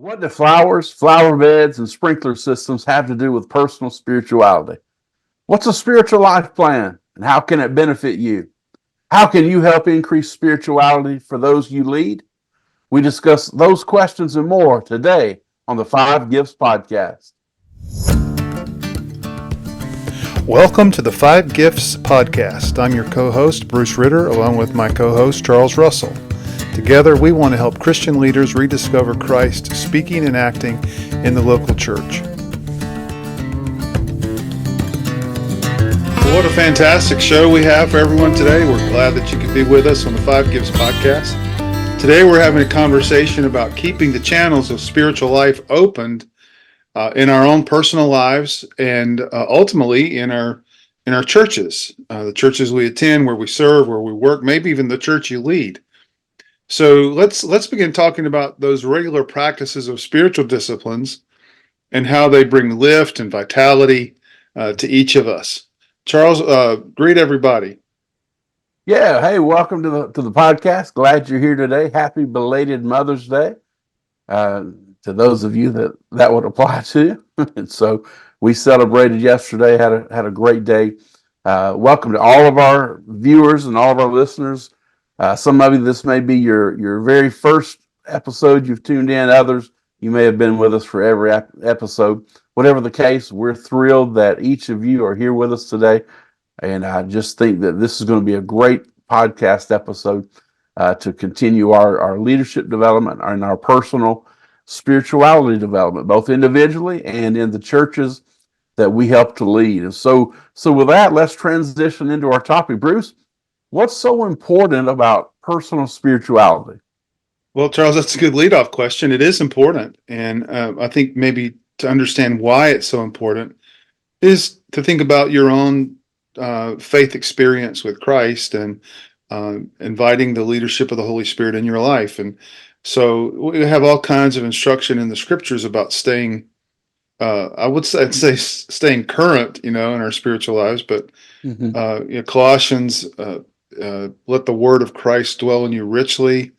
What do flowers, flower beds, and sprinkler systems have to do with personal spirituality? What's a spiritual life plan, and how can it benefit you? How can you help increase spirituality for those you lead? We discuss those questions and more today on the Five Gifts Podcast. Welcome to the Five Gifts Podcast. I'm your co-host, Bruce Ritter, along with my co-host, Charles Russell. Together, we want to help Christian leaders rediscover Christ speaking and acting in the local church. What a fantastic show we have for everyone today. We're glad that you could be with us on the Five Gifts Podcast. Today, we're having a conversation about keeping the channels of spiritual life opened in our own personal lives and ultimately in our churches, the churches we attend, where we serve, where we work, maybe even the church you lead. So let's begin talking about those regular practices of spiritual disciplines and how they bring lift and vitality to each of us. Charles, greet everybody. Yeah, hey, welcome to the podcast. Glad you're here today. Happy belated Mother's Day to those of you that would apply to. And so we celebrated yesterday. Had a great day. Welcome to all of our viewers and all of our listeners. Some of you, this may be your very first episode you've tuned in. Others, you may have been with us for every episode. Whatever the case, we're thrilled that each of you are here with us today. And I just think that this is going to be a great podcast episode to continue our leadership development and our personal spirituality development, both individually and in the churches that we help to lead. And so with that, let's transition into our topic. Bruce, what's so important about personal spirituality? Well, Charles, that's a good leadoff question. It is important. And I think maybe to understand why it's so important is to think about your own faith experience with Christ and inviting the leadership of the Holy Spirit in your life. And so we have all kinds of instruction in the scriptures about staying, I'd say staying current, in our spiritual lives, but Colossians, let the word of Christ dwell in you richly.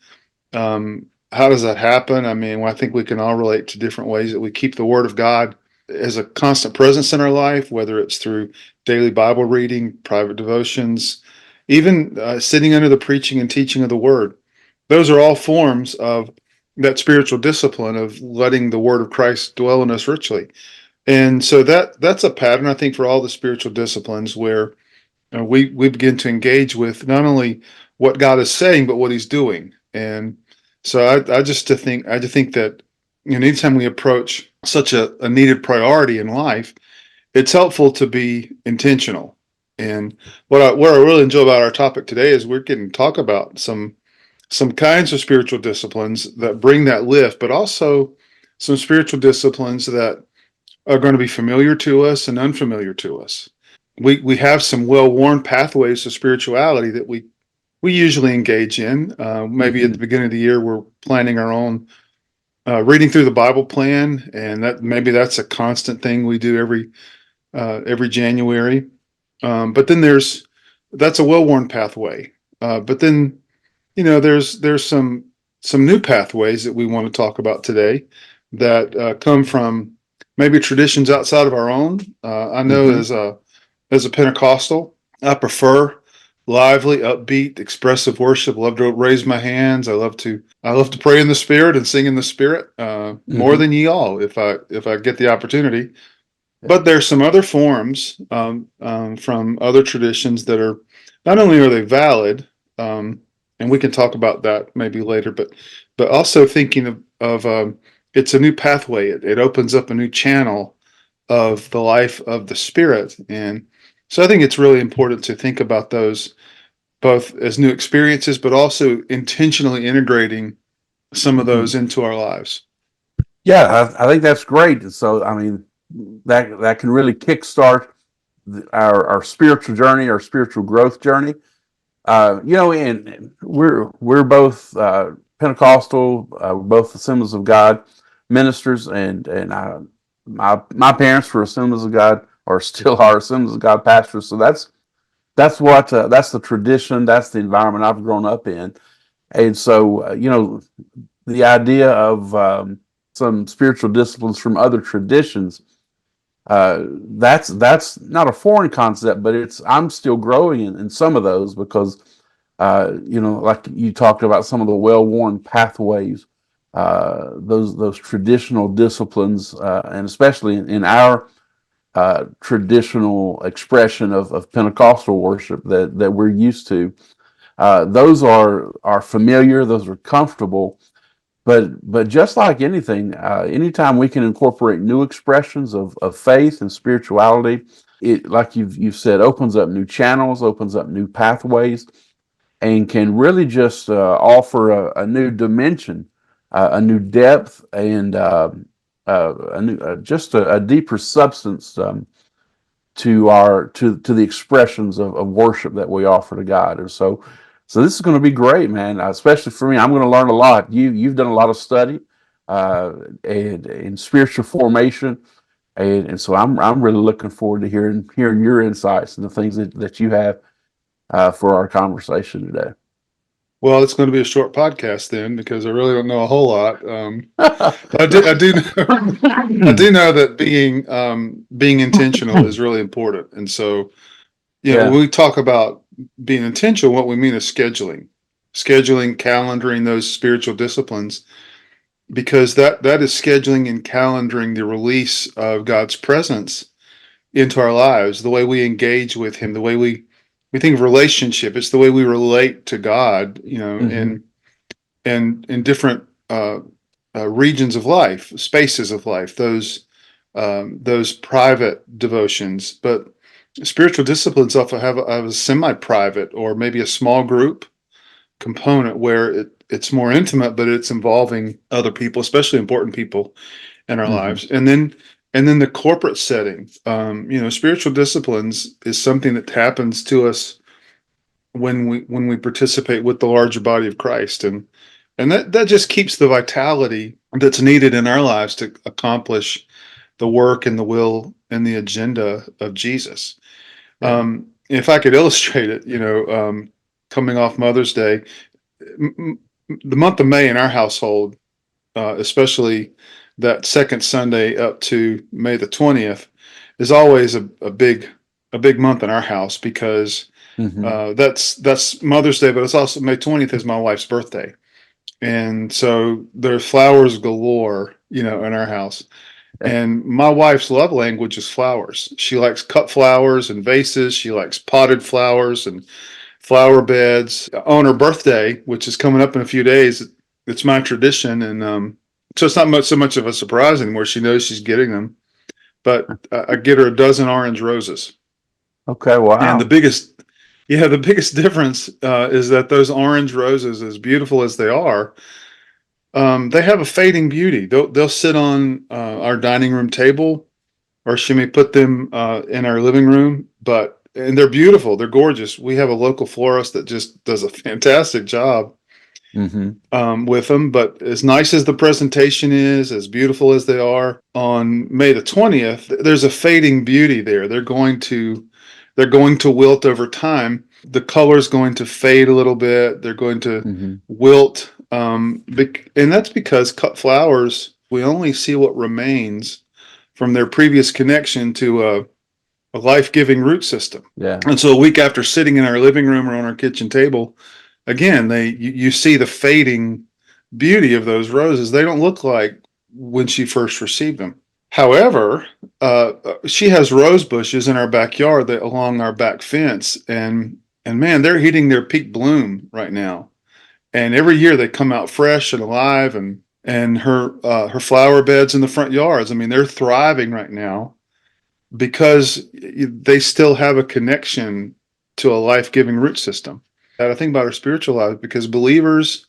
How does that happen? I mean, I think we can all relate to different ways that we keep the word of God as a constant presence in our life, whether it's through daily Bible reading, private devotions, even sitting under the preaching and teaching of the word. Those are all forms of that spiritual discipline of letting the word of Christ dwell in us richly. And so that's a pattern, I think, for all the spiritual disciplines where we begin to engage with not only what God is saying, but what he's doing. And so I just think that anytime we approach such a needed priority in life, it's helpful to be intentional. And what I really enjoy about our topic today is we're getting to talk about some kinds of spiritual disciplines that bring that lift, but also some spiritual disciplines that are going to be familiar to us and unfamiliar to us. We have some well-worn pathways to spirituality that we usually engage in. Maybe at the beginning of the year, we're planning our own reading through the Bible plan, and that's a constant thing we do every January. But then that's a well-worn pathway. But then there's some new pathways that we want to talk about today that come from maybe traditions outside of our own. I know as a Pentecostal, I prefer lively, upbeat, expressive worship. Love to raise my hands. I love to pray in the Spirit and sing in the Spirit more than ye all, if I get the opportunity. But there's some other forms from other traditions that are not only are they valid, and we can talk about that maybe later, but also thinking of it's a new pathway. It opens up a new channel of the life of the Spirit. And so I think it's really important to think about those both as new experiences, but also intentionally integrating some of those into our lives. Yeah, I think that's great. So, I mean, that can really kickstart our spiritual journey, our spiritual growth journey. And we're both Pentecostal, we're both Assemblies of God ministers, and my parents were Assemblies of God, or still are Assemblies of God pastors. So that's the tradition, that's the environment I've grown up in, and so the idea of some spiritual disciplines from other traditions, that's not a foreign concept, but I'm still growing in some of those because like you talked about some of the well-worn pathways, those traditional disciplines, and especially in our traditional expression of Pentecostal worship that we're used to. Those are familiar, those are comfortable, but just like anything, anytime we can incorporate new expressions of faith and spirituality, it, like you've said, opens up new channels, opens up new pathways, and can really just offer a new dimension, a new depth, and a new just a deeper substance to the expressions of worship that we offer to God. And so this is going to be great, man. Especially for me, I'm going to learn a lot. You've done a lot of study and in spiritual formation, and so I'm really looking forward to hearing your insights and the things that you have for our conversation today. Well, it's going to be a short podcast then, because I really don't know a whole lot. But I do know, I do know that being intentional is really important. And so, Yeah. when we talk about being intentional, what we mean is scheduling, calendaring those spiritual disciplines, because that is scheduling and calendaring the release of God's presence into our lives, the way we engage with Him, the way we think of relationship. It's the way we relate to God, Mm-hmm. and in different regions of life, spaces of life, those private devotions. But spiritual disciplines often have a semi-private or maybe a small group component where it's more intimate, but it's involving other people, especially important people in our Mm-hmm. lives. And then the corporate setting, spiritual disciplines is something that happens to us when we participate with the larger body of Christ, and that just keeps the vitality that's needed in our lives to accomplish the work and the will and the agenda of Jesus. Yeah. If I could illustrate it, coming off Mother's Day, the month of May in our household, especially that second Sunday up to May the 20th, is always a big month in our house, because Mm-hmm. that's Mother's Day, but it's also May 20th is my wife's birthday. And so there's flowers galore, in our house. Yeah. And my wife's love language is flowers. She likes cut flowers and vases. She likes potted flowers and flower beds. On her birthday, which is coming up in a few days, it's my tradition. And so it's not so much of a surprise anymore. She knows she's getting them. But I get her a dozen orange roses. Okay. And Wow. the biggest difference is that those orange roses, as beautiful as they are, they have a fading beauty. They'll sit on our dining room table, or she may put them in our living room. And they're beautiful. They're gorgeous. We have a local florist that just does a fantastic job Mm-hmm. with them. But as nice as the presentation is, as beautiful as they are, on May the 20th, there's a fading beauty there. They're going to wilt over time. The color's going to fade a little bit. They're going to Mm-hmm. wilt. And that's because cut flowers, we only see what remains from their previous connection to a life-giving root system. Yeah. And so a week after sitting in our living room or on our kitchen table, again, you see the fading beauty of those roses. They don't look like when she first received them. However, she has rose bushes in our backyard along our back fence, and man, they're hitting their peak bloom right now. And every year they come out fresh and alive, and her flower beds in the front yards, I mean, they're thriving right now because they still have a connection to a life-giving root system. And I think about our spiritual life, because believers,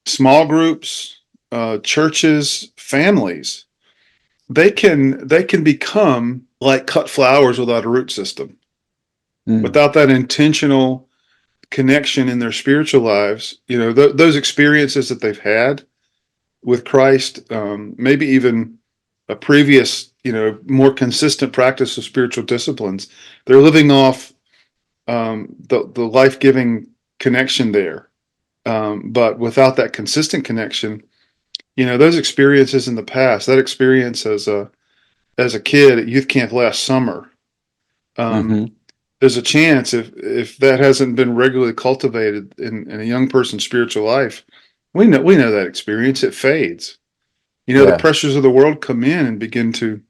small groups, churches, families, they can become like cut flowers without a root system, Mm. without that intentional connection in their spiritual lives. Those experiences that they've had with Christ, maybe even a previous, more consistent practice of spiritual disciplines. They're living off the life-giving connection there. But without that consistent connection, those experiences in the past, that experience as a kid at youth camp last summer, um, Hmm. there's a chance if that hasn't been regularly cultivated in a young person's spiritual life, we know that experience, it fades. The Yeah. pressures of the world come in and begin to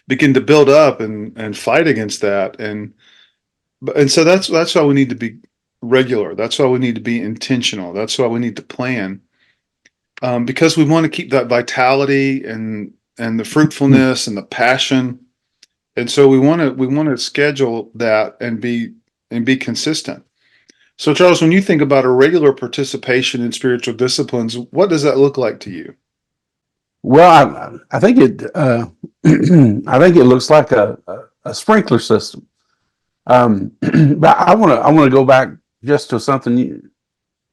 build up and fight against that, and so that's why we need to be regular. That's why we need to be intentional. That's why we need to plan, because we want to keep that vitality and the fruitfulness and the passion. And so we want to schedule that and be consistent. So Charles, when you think about a regular participation in spiritual disciplines, what does that look like to you? Well, I think it. I think it looks like a sprinkler system. But I want to go back just to something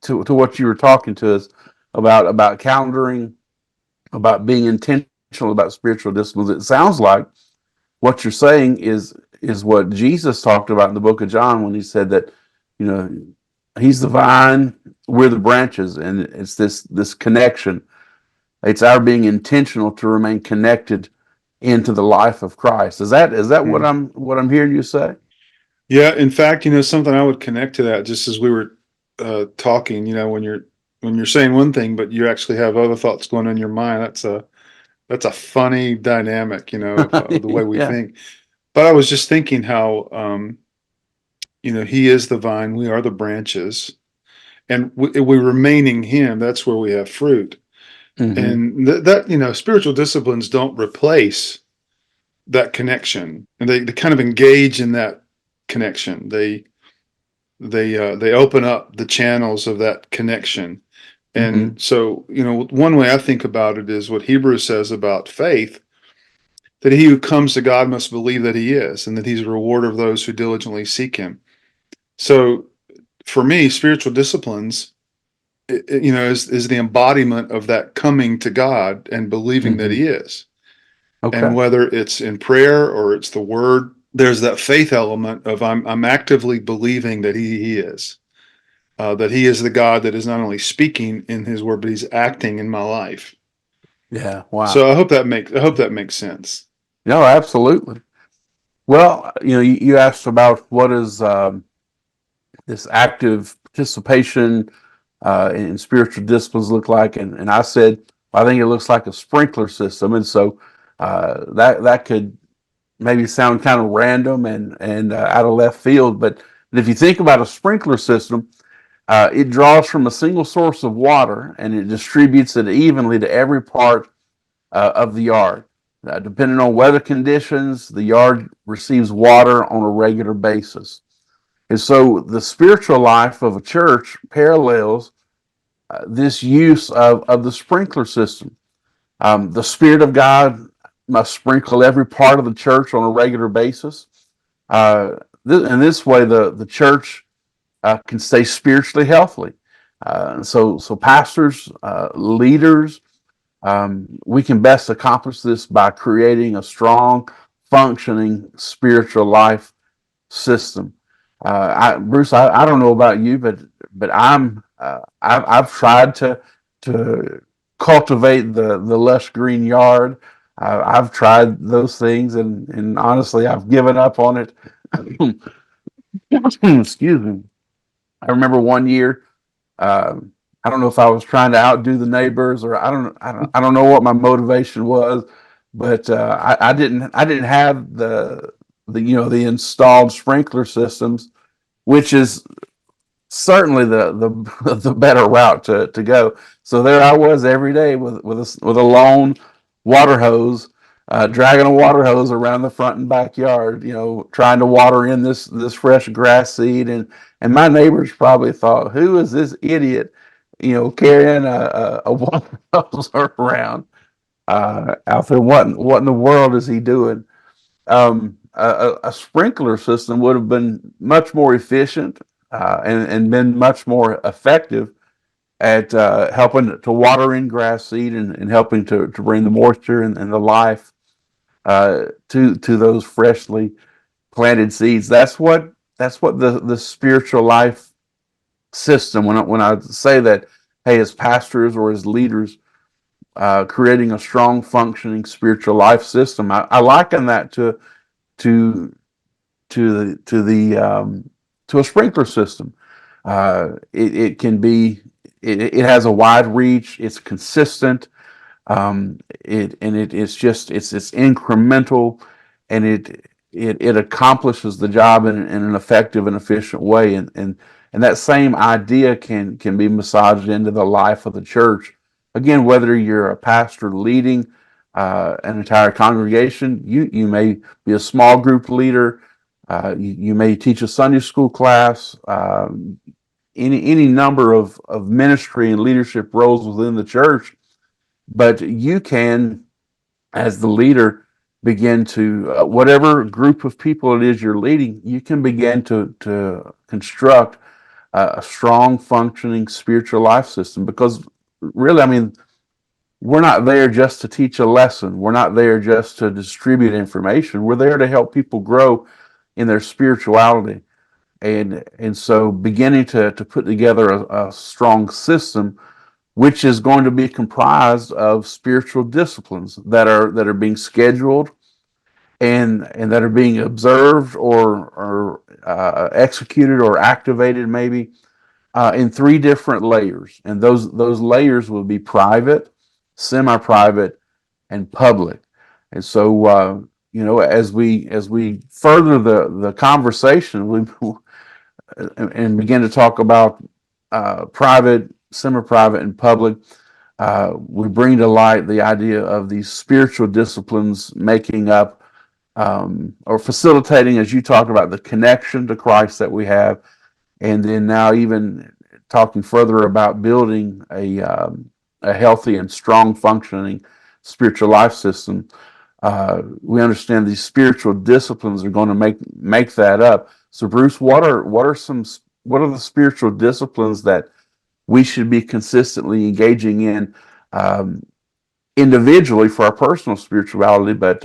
to what you were talking to us about calendaring, about being intentional about spiritual disciplines. It sounds like what you're saying is what Jesus talked about in the book of John when he said that, you know, he's the vine, we're the branches, and it's this connection. It's our being intentional to remain connected into the life of Christ. Is that Hmm. what I'm hearing you say? Yeah, in fact, something I would connect to that just as we were talking. When you're saying one thing, but you actually have other thoughts going on in your mind. That's a funny dynamic, of the way we Yeah. think. But I was just thinking how He is the vine, we are the branches, and we remaining Him. That's where we have fruit, Hmm. and that spiritual disciplines don't replace that connection, and they kind of engage in that connection. They open up the channels of that connection. Hmm. And so, one way I think about it is what Hebrews says about faith, that he who comes to God must believe that he is, and that he's a rewarder of those who diligently seek him. So for me, spiritual disciplines, is the embodiment of that coming to God and believing that Hmm. he is. And Okay. whether it's in prayer or it's the word, there's that faith element of I'm actively believing that he is. That he is the God that is not only speaking in his word, but he's acting in my life. Yeah. Wow. So I hope that makes sense. No, absolutely. Well, you asked about what is this active participation in spiritual disciplines look like, and I said I think it looks like a sprinkler system, and so that could maybe sound kind of random and out of left field, but if you think about a sprinkler system, it draws from a single source of water and it distributes it evenly to every part of the yard. Depending on weather conditions, the yard receives water on a regular basis. And so the spiritual life of a church parallels this use of the sprinkler system. The Spirit of God must sprinkle every part of the church on a regular basis. Uh, in this way, the church can stay spiritually healthy. So pastors, leaders, we can best accomplish this by creating a strong, functioning spiritual life system. Bruce, I don't know about you, but I've tried to cultivate the lush green yard. I've tried those things, and honestly, I've given up on it. Excuse me. I remember one year. I don't know if I was trying to outdo the neighbors, or I don't know what my motivation was, but I didn't have the installed sprinkler systems, which is certainly the the better route to go. So there I was every day with a lone water hose, dragging a water hose around the front and backyard, trying to water in this fresh grass seed, and my neighbors probably thought, who is this idiot, carrying a water hose around out there? What in the world is he doing? A sprinkler system would have been much more efficient and been much more effective at helping to water in grass seed and helping to bring the moisture and the life to those freshly planted seeds. That's what the spiritual life system. When I say that, hey, as pastors or as leaders, creating a strong, functioning spiritual life system. I liken that to to a sprinkler system. It can be it has a wide reach. It's consistent. It's incremental, and it accomplishes the job in an effective and efficient way. And that same idea can be massaged into the life of the church. Again, whether you're a pastor leading an entire congregation, you may be a small group leader, you may teach a Sunday school class, any number of ministry and leadership roles within the church. But you can, as the leader, begin to whatever group of people it is you're leading, you can begin to construct a strong, functioning spiritual life system. Because really, I mean, we're not there just to teach a lesson. We're not there just to distribute information. We're there to help people grow in their spirituality. And so beginning to put together a strong system, which is going to be comprised of spiritual disciplines that are being scheduled and that are being observed or executed or activated maybe in three different layers. And those layers will be private, semi-private, and public. And so as we further the conversation, we and begin to talk about private, semi-private, and public, we bring to light the idea of these spiritual disciplines making up or facilitating, as you talked about, the connection to Christ that we have, and then now even talking further about building a healthy and strong functioning spiritual life system. We understand these spiritual disciplines are going to make that up. So, Bruce, what are the spiritual disciplines that we should be consistently engaging in individually for our personal spirituality, but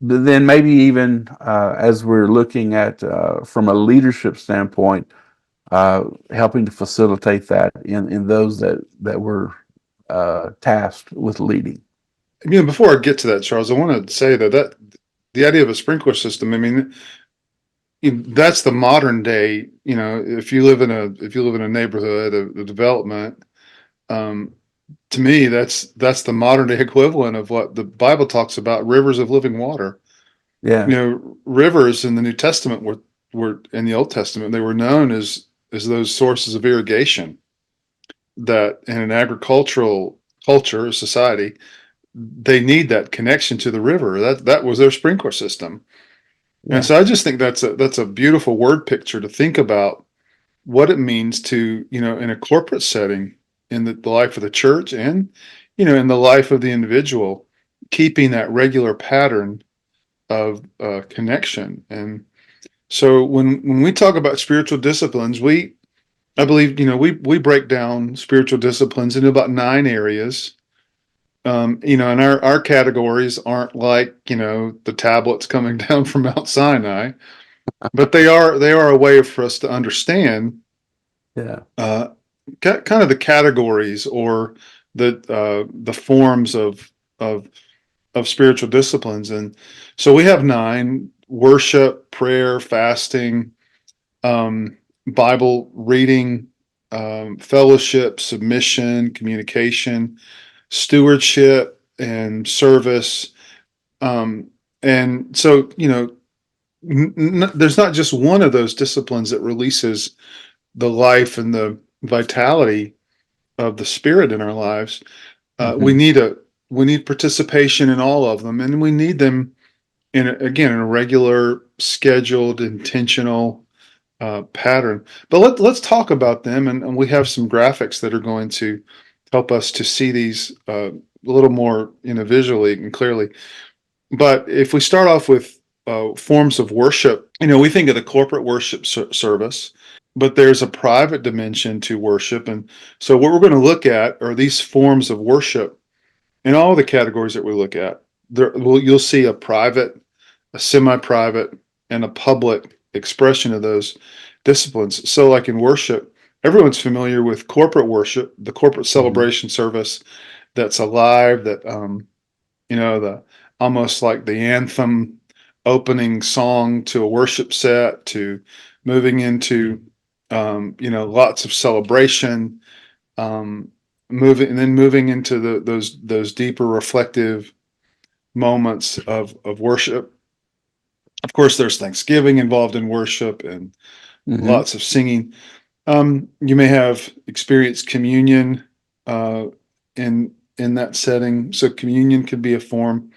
then maybe even as we're looking at from a leadership standpoint, helping to facilitate that in those that were tasked with leading. Before I get to that, Charles, I want to say that the idea of a sprinkler system, I mean, that's the modern day. If you live in a neighborhood, a development, to me, that's the modern day equivalent of what the Bible talks about: rivers of living water. Yeah. Rivers in the New Testament were in the Old Testament, they were known as those sources of irrigation that in an agricultural culture, society, they need that connection to the river. That was their sprinkler system. Yeah. And so I just think that's a beautiful word picture to think about what it means to, in a corporate setting, in the life of the church and, in the life of the individual, keeping that regular pattern of connection. And so when we talk about spiritual disciplines, I believe, we break down spiritual disciplines into about 9 areas. And our categories aren't like, the tablets coming down from Mount Sinai, but they are a way for us to understand, Yeah. kind of the categories or the forms of spiritual disciplines. And so we have 9: worship, prayer, fasting, Bible reading, fellowship, submission, communication, stewardship, and service. And so, there's not just one of those disciplines that releases the life and the vitality of the Spirit in our lives. We need participation in all of them, and we need them in a regular, scheduled, intentional pattern. But let's talk about them, and we have some graphics that are going to help us to see these a little more visually and clearly. But if we start off with forms of worship, we think of the corporate worship service, but there's a private dimension to worship. And so what we're going to look at are these forms of worship in all the categories that we look at. You'll see a private, a semi-private, and a public expression of those disciplines. So like in worship, everyone's familiar with corporate worship, the corporate Mhm. celebration service that's alive, that the almost like the anthem opening song to a worship set, to moving into lots of celebration, um, moving into those deeper reflective moments of worship. Of course, there's Thanksgiving involved in worship and Mhm. lots of singing. You may have experienced communion uh, in that setting, so communion could be a form,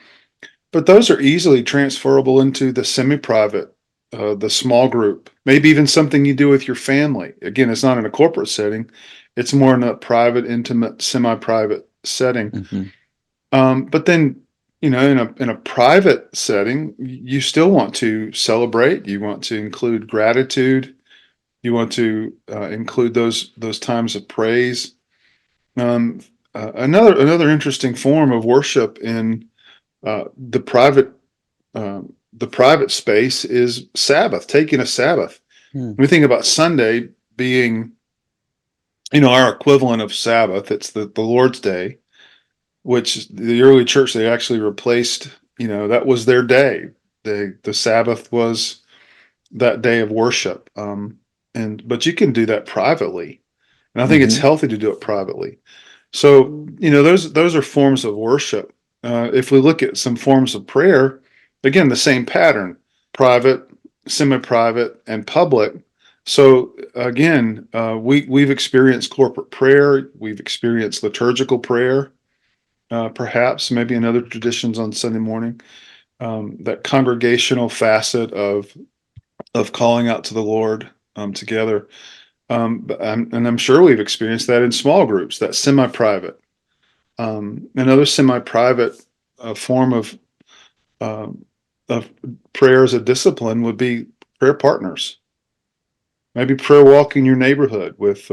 but those are easily transferable into the semi-private, the small group, maybe even something you do with your family. Again, it's not in a corporate setting; it's more in a private, intimate, semi-private setting. Mhm. But then, in a private setting, you still want to celebrate. You want to include gratitude. You want to include those times of praise. Um, another interesting form of worship in uh, the private the private space is Sabbath, taking a Sabbath. Mm. When we think about Sunday being, our equivalent of Sabbath, it's the Lord's Day, which the early church, they actually replaced, that was their day. The Sabbath was that day of worship. But you can do that privately. And I think it's Mhm. healthy to do it privately. So, those are forms of worship. If we look at some forms of prayer, again, the same pattern: private, semi-private, and public. So again, we've experienced corporate prayer, we've experienced liturgical prayer, perhaps maybe in other traditions on Sunday morning. That congregational facet of calling out to the Lord together. And I'm sure we've experienced that in small groups, that semi-private. Another semi-private form um, of prayer as a discipline would be prayer partners. Maybe prayer walk in your neighborhood with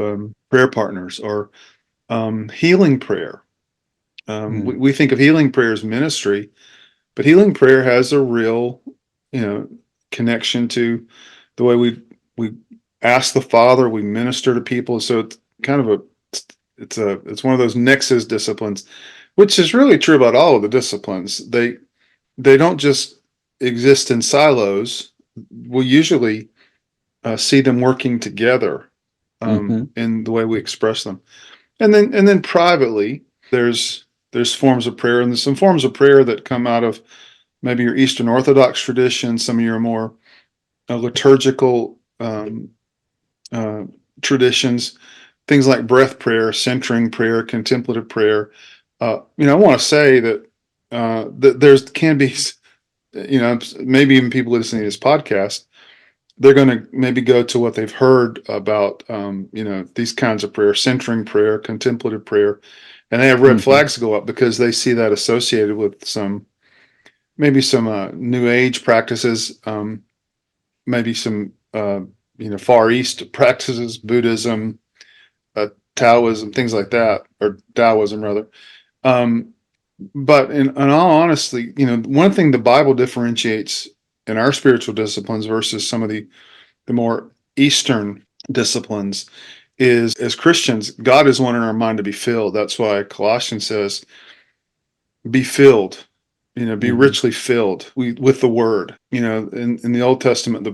prayer partners, or healing prayer. Mm. We think of healing prayer as ministry, but healing prayer has a real, you know, connection to the way we ask the Father, we minister to people. So it's kind of it's one of those nexus disciplines, which is really true about all of the disciplines. They don't just exist in silos. We usually see them working together Mhm. in the way we express them. And then privately, there's forms of prayer, and there's some forms of prayer that come out of maybe your Eastern Orthodox tradition, some of your more liturgical uh, traditions, things like breath prayer, centering prayer, contemplative prayer. I want to say that there's can be, maybe even people listening to this podcast, they're going to maybe go to what they've heard about, these kinds of prayer, centering prayer, contemplative prayer, and they have red Mhm. flags go up because they see that associated with maybe some New Age practices, maybe some Far East practices, Buddhism, uh, Taoism, things like that, or Taoism rather. Um, but in all honesty, one thing the Bible differentiates in our spiritual disciplines versus some of the more Eastern disciplines is, as Christians, God is wanting our mind to be filled. That's why Colossians says, "Be filled." Be Mhm. richly filled with the Word. In the Old Testament,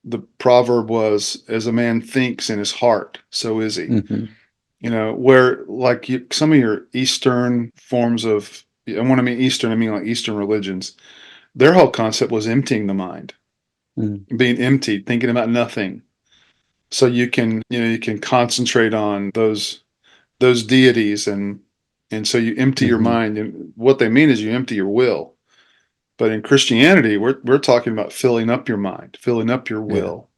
the proverb was, "As a man thinks in his heart, so is he." Mhm. Where like some of your Eastern forms of, and when I mean Eastern, I mean like Eastern religions, their whole concept was emptying the mind, Mm. being emptied, thinking about nothing, so you can concentrate on those deities, and so you empty your Mhm. mind. And what they mean is you empty your will. But in Christianity, we're talking about filling up your mind, filling up your Yeah. will.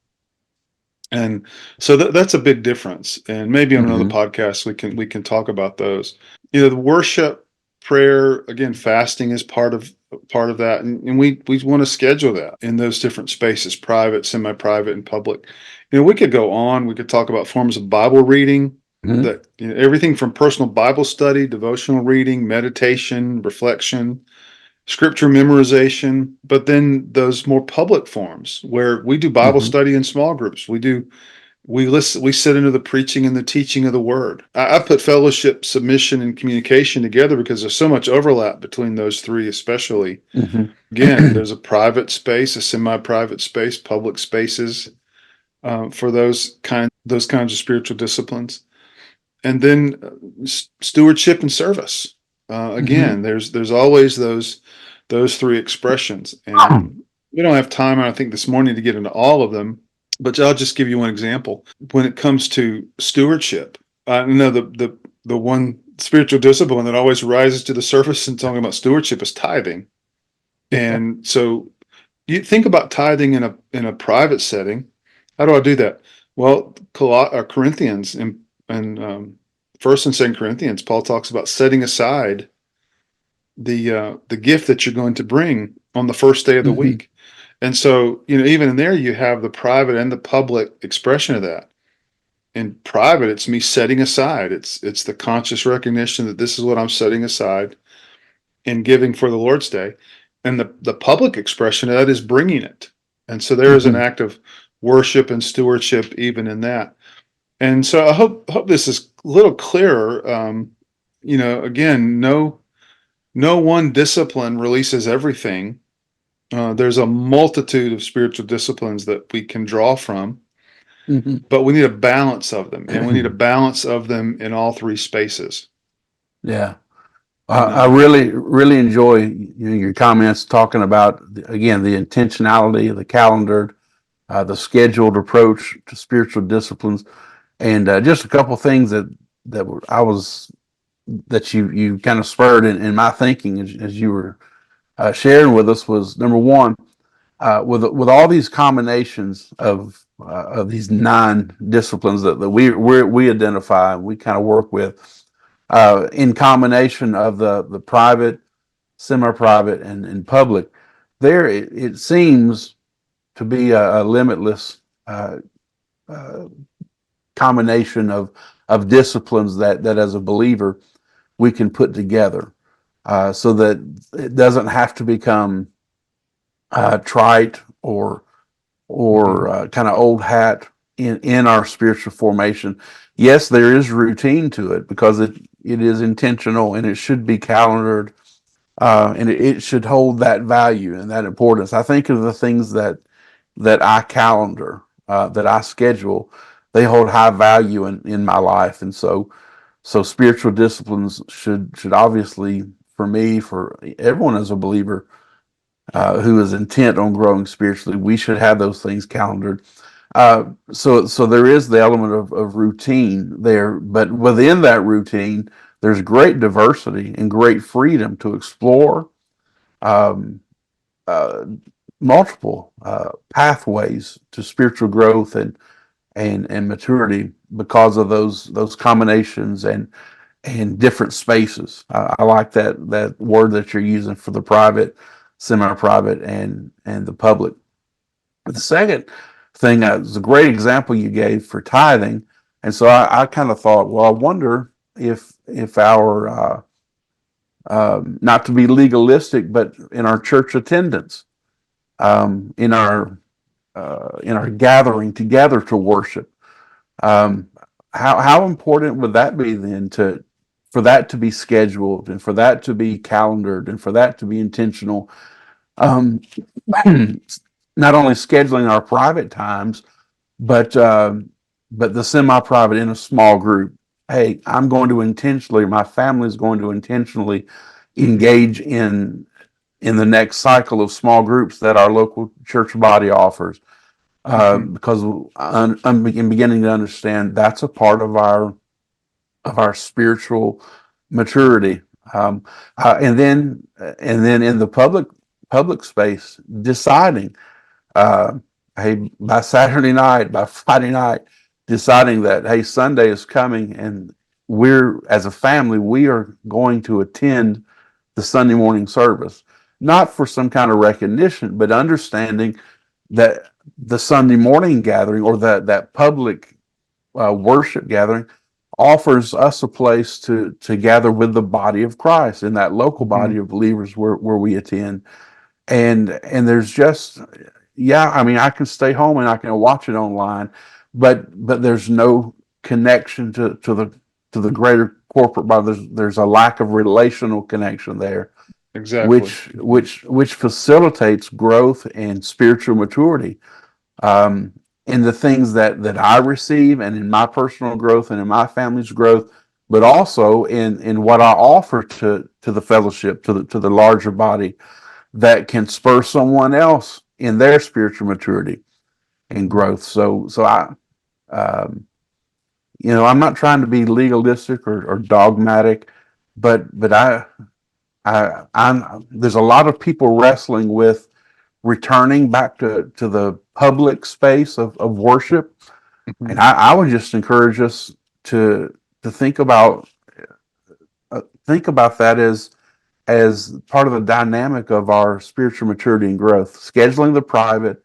And so that's a big difference. And maybe on another Mhm. podcast we can talk about those. The worship, prayer, again, fasting is part of that, and we want to schedule that in those different spaces: private, semi-private, and public. We could go on. We could talk about forms of Bible reading, Mhm. that everything from personal Bible study, devotional reading, meditation, reflection, scripture memorization, but then those more public forms where we do Bible Mhm. study in small groups. We do We sit into the preaching and the teaching of the word. I put fellowship, submission, and communication together because there's so much overlap between those three, especially. Mhm. Again, there's a private space, a semi-private space, public spaces for those kinds of spiritual disciplines, and then stewardship and service. Mhm. Again, there's always those three expressions, and we don't have time, I think, this morning to get into all of them, but I'll just give you one example. When it comes to stewardship, I know the one spiritual discipline that always rises to the surface in talking about stewardship is tithing. And so you think about tithing in a private setting. How do I do that? Well, Corinthians and First and Second Corinthians, Paul talks about setting aside the gift that you're going to bring on the first day of the Mhm. week. And so, even in there, you have the private and the public expression of that. In private, it's me setting aside. It's the conscious recognition that this is what I'm setting aside in giving for the Lord's Day. And the public expression of that is bringing it. And so there is an Mhm. act of worship and stewardship even in that. And so I hope this is a little clearer. Again, no one discipline releases everything. There's a multitude of spiritual disciplines that we can draw from, Mhm. but we need a balance of them, and we need a balance of them in all three spaces. Yeah. And I really, really enjoy your comments talking about, again, the intentionality, the calendared, the scheduled approach to spiritual disciplines, and just a couple things that you kind of spurred in my thinking as you were sharing with us was number one, with all these combinations of these nine disciplines that we identify, we kind of work with, in combination of the private, semi-private, and public, it seems to be a limitless uh, uh, combination of disciplines that as a believer we can put together, so that it doesn't have to become trite or Mhm. kind of old hat in our spiritual formation. Yes, there is routine to it because it is intentional and it should be calendared, and it should hold that value and that importance. I think of the things that I calendar, that I schedule, they hold high value in my life, and so spiritual disciplines should obviously, for me, for everyone as a believer, who is intent on growing spiritually, we should have those things calendared. So there is the element of routine there, but within that routine, there's great diversity and great freedom to explore um, uh, multiple pathways to spiritual growth and maturity because of those combinations and different spaces. I like that word that you're using for the private, semi-private, and the public. But the second thing is a great example you gave for tithing, and so I kind of thought, well, I wonder if our not to be legalistic, but in our church attendance, in our gathering together to worship, um, how important would that be then to for that to be scheduled and for that to be calendared and for that to be intentional? Um, not only scheduling our private times, but but the semi-private in a small group. Hey, I'm going to intentionally. My family is going to intentionally engage in the next cycle of small groups that our local church body offers, Mhm. because I'm beginning to understand that's a part of our spiritual maturity. Um, and then in the public space, deciding, uh, hey, by Saturday night, by Friday night, deciding that hey, Sunday is coming, and we're as a family we are going to attend the Sunday morning service, not for some kind of recognition, but understanding that the Sunday morning gathering or that public worship gathering offers us a place to gather with the body of Christ in that local body Mhm. of believers where we attend. And there's just, yeah, I mean, I can stay home and I can watch it online, but there's no connection to the greater corporate body. There's a lack of relational connection there, Exactly. which facilitates growth and spiritual maturity, um, in the things that I receive and in my personal growth and in my family's growth, but also in what I offer to the fellowship, to the larger body, that can spur someone else in their spiritual maturity and growth. So I, um, I'm not trying to be legalistic or dogmatic, but I'm there's a lot of people wrestling with returning back to the public space of worship, and Mhm. I would just encourage us to think about that as part of the dynamic of our spiritual maturity and growth, scheduling the private,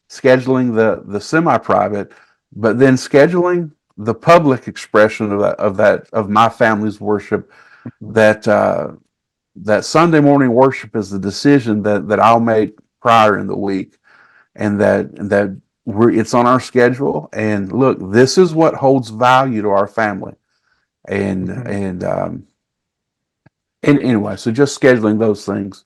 scheduling the semi-private, but then scheduling the public expression of my family's worship. That Sunday morning worship is the decision that I'll make prior in the week, and that it's on our schedule. And look, this is what holds value to our family. And Mhm. anyway, so just scheduling those things.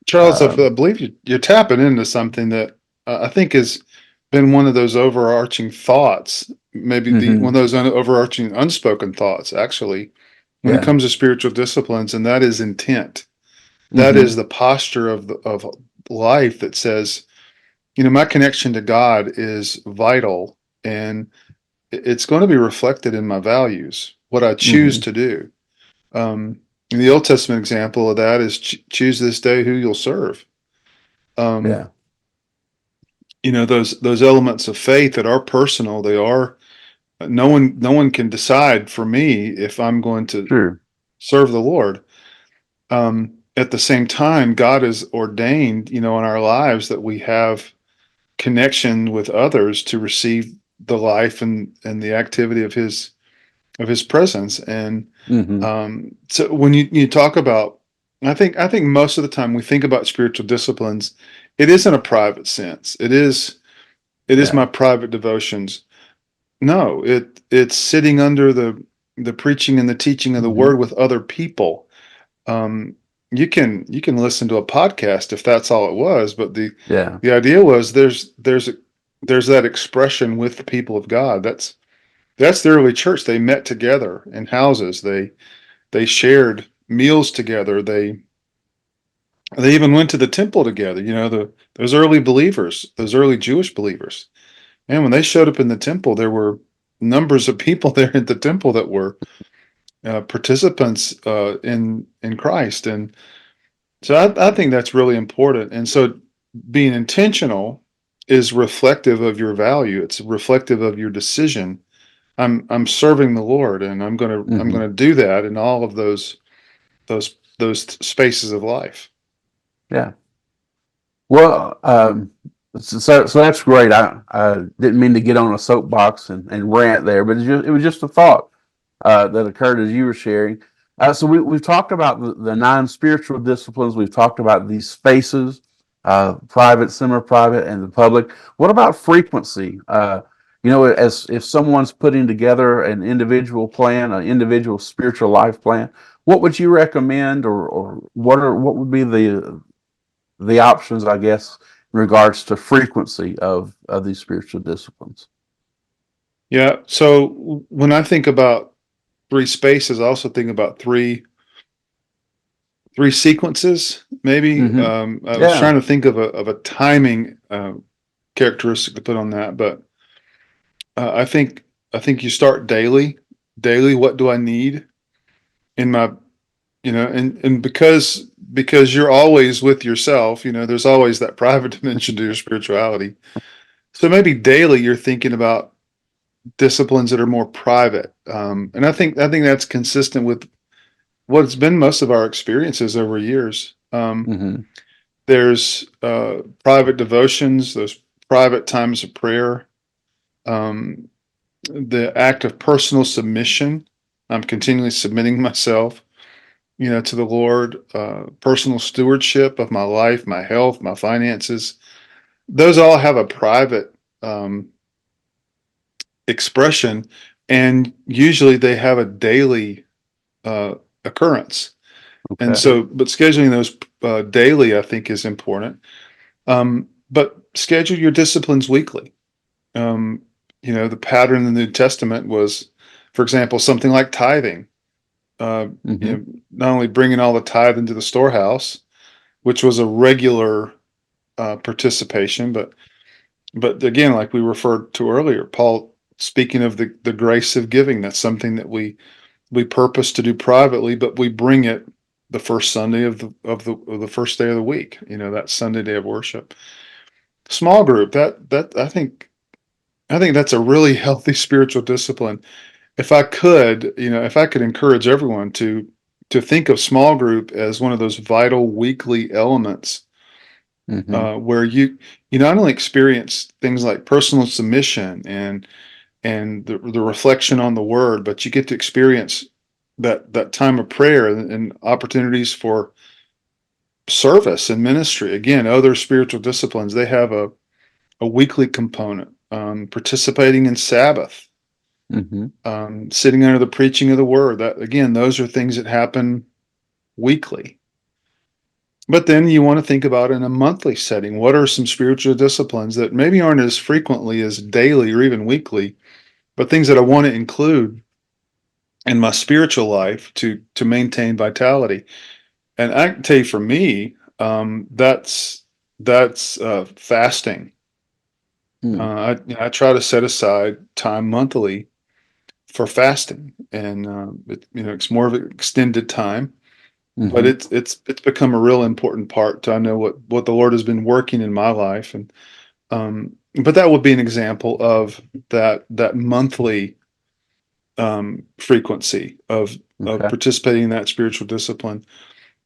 Charles, I Um, believe you're tapping into something that I think has been one of those overarching thoughts, maybe one mhm, of those overarching unspoken thoughts, actually, when it yeah. comes to spiritual disciplines, and that is intent. That is Hmm. the posture of life that says, my connection to God is vital, and it's going to be reflected in my values, what I choose Hmm. to do. Um, the Old Testament example of that is choose this day who you'll serve. Um, Yeah. those elements of faith that are personal. They are no one can decide for me if I'm going to Sure. serve the Lord. At the same time, God has ordained, in our lives that we have connection with others to receive the life and the activity of His presence. And Hmm. so when you talk about, I think most of the time we think about spiritual disciplines, it is in a private sense. It is Yeah. my private devotions. No, it's sitting under the preaching and the teaching of the Hmm. word with other people. Um, you can listen to a podcast if that's all it was, but the Yeah. the idea was there's that expression with the people of God. That's the early church. They met together in houses. They shared meals together. They even went to the temple together. Those early believers, those early Jewish believers. And when they showed up in the temple, there were numbers of people there at the temple that were participants in Christ. And so I think that's really important. And so being intentional is reflective of your value. It's reflective of your decision. I'm serving the Lord, and I'm Hmm. gonna do that in all of those spaces of life. Yeah. Well, so that's great. I didn't mean to get on a soapbox and rant there, but it was just a thought that occurred as you were sharing. So we've talked about the nine spiritual disciplines. We've talked about these spaces, private, semi-private, and the public. What about frequency? As if someone's putting together an individual plan, an individual spiritual life plan, what would you recommend, or what would be the options, I guess, in regards to frequency of these spiritual disciplines? Yeah. So when I think about three spaces, I also think about three sequences. Maybe Hmm. I was Yeah. trying to think of a timing characteristic to put on that, but I think you start daily. Daily, what do I need in my and because you're always with yourself, there's always that private dimension to your spirituality. So maybe daily you're thinking about disciplines that are more private, and I think that's consistent with what's been most of our experiences over years. Hmm. There's private devotions, those private times of prayer, um, the act of personal submission. I'm continually submitting myself, to the Lord, personal stewardship of my life, my health, my finances. Those all have a private um, expression, and usually they have a daily occurrence. And Okay. so, but scheduling those daily, I think, is important. But schedule your disciplines weekly. Um, the pattern in the New Testament was, for example, something like tithing. Uh, Hmm. not only bringing all the tithe into the storehouse, which was a regular participation, but again, like we referred to earlier, Paul speaking of the grace of giving. That's something that we purpose to do privately, but we bring it the first Sunday of the first day of the week. That Sunday day of worship. Small group. That I think that's a really healthy spiritual discipline. If I could encourage everyone to think of small group as one of those vital weekly elements Hmm. where you not only experience things like personal submission and the reflection on the word, but you get to experience that time of prayer and opportunities for service and ministry. Again, other spiritual disciplines, they have a weekly component. Participating in Sabbath, Hmm. sitting under the preaching of the word. That again, those are things that happen weekly. But then you want to think about in a monthly setting, what are some spiritual disciplines that maybe aren't as frequently as daily or even weekly, but things that I want to include in my spiritual life to maintain vitality. And I can tell you, for me, that's fasting. Hmm. I try to set aside time monthly for fasting, and it's more of an extended time, but Hmm. it's become a real important part to I know what the Lord has been working in my life, and but that would be an example of that monthly frequency of Okay. participating in that spiritual discipline.